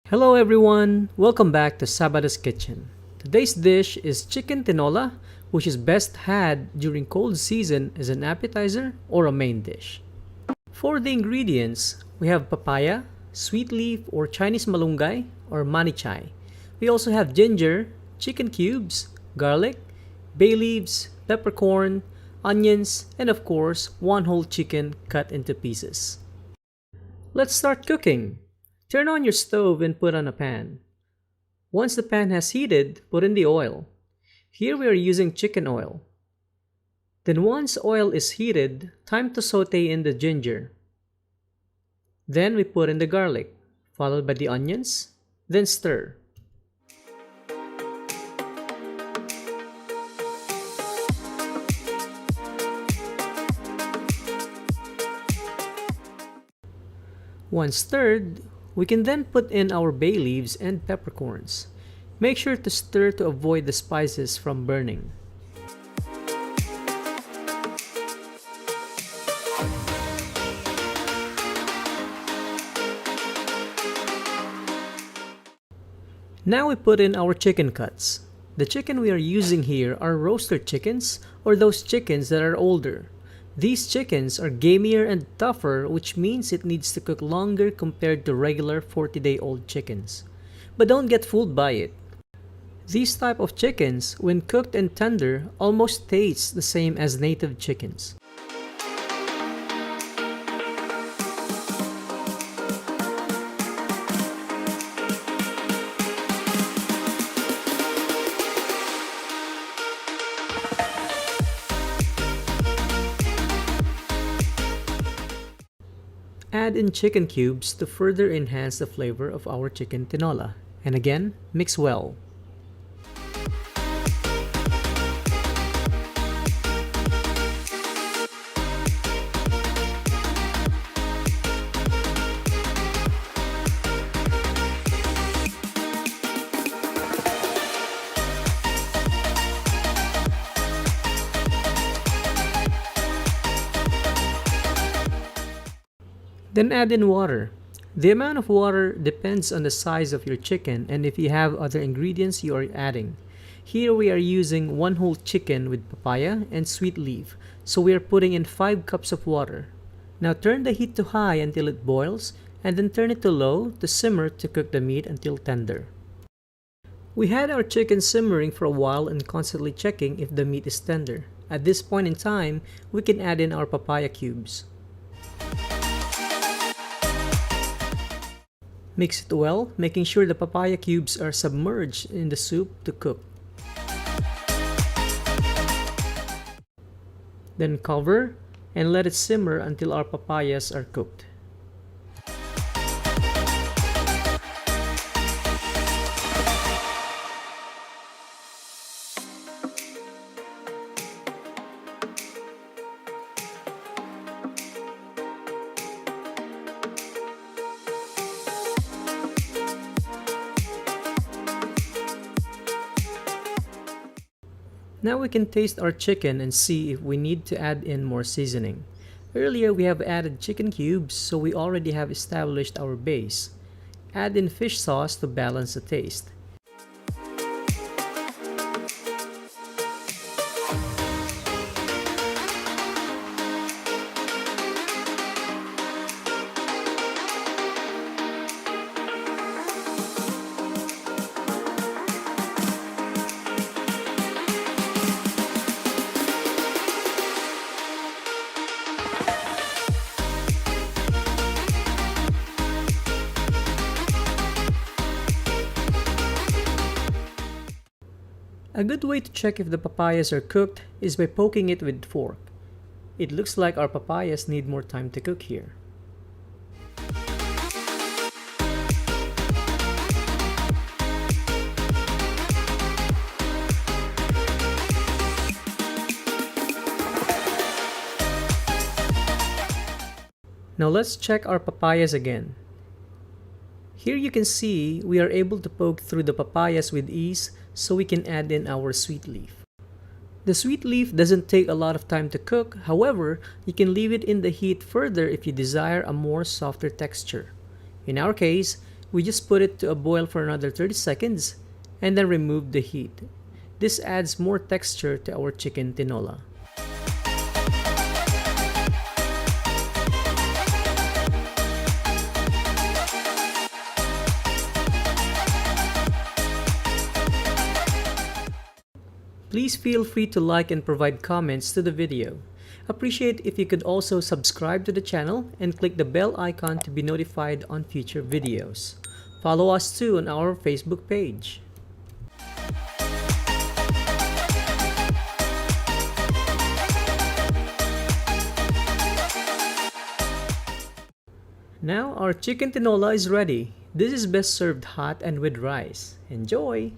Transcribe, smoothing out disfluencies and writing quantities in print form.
Hello everyone, welcome back to Sabada's Kitchen. Today's dish is chicken tinola, which is best had during cold season as an appetizer or a main dish. For the ingredients, we have papaya, sweet leaf or Chinese malunggay or manichai. We also have ginger, chicken cubes, garlic, bay leaves, peppercorn, onions, and of course, one whole chicken cut into pieces. Let's start cooking. Turn on your stove and put on a pan. Once the pan has heated, put in the oil. Here we are using chicken oil. Then once oil is heated, time to saute in the ginger. Then we put in the garlic, followed by the onions, then stir. Once stirred, we can then put in our bay leaves and peppercorns. Make sure to stir to avoid the spices from burning. Now we put in our chicken cuts. The chicken we are using here are roaster chickens or those chickens that are older. These chickens are gamier and tougher, which means it needs to cook longer compared to regular 40-day-old chickens. But don't get fooled by it. These type of chickens, when cooked and tender, almost taste the same as native chickens. Add in chicken cubes to further enhance the flavor of our chicken tinola. And again, mix well. Then add in water. The amount of water depends on the size of your chicken and if you have other ingredients you are adding. Here we are using one whole chicken with papaya and sweet leaf, so we are putting in 5 cups of water. Now turn the heat to high until it boils and then turn it to low to simmer to cook the meat until tender. We had our chicken simmering for a while and constantly checking if the meat is tender. At this point in time, we can add in our papaya cubes. Mix it well, making sure the papaya cubes are submerged in the soup to cook. Then cover and let it simmer until our papayas are cooked. Now we can taste our chicken and see if we need to add in more seasoning. Earlier we have added chicken cubes, so we already have established our base. Add in fish sauce to balance the taste. A good way to check if the papayas are cooked is by poking it with fork. It looks like our papayas need more time to cook here. Now let's check our papayas again. Here you can see we are able to poke through the papayas with ease, so we can add in our sweet leaf. The sweet leaf doesn't take a lot of time to cook, however, you can leave it in the heat further if you desire a more softer texture. In our case, We just put it to a boil for another 30 seconds and then remove the heat. This adds more texture to our chicken tinola. Please feel free to like and provide comments to the video. Appreciate if you could also subscribe to the channel and click the bell icon to be notified on future videos. Follow us too on our Facebook page. Now our chicken tinola is ready. This is best served hot and with rice. Enjoy!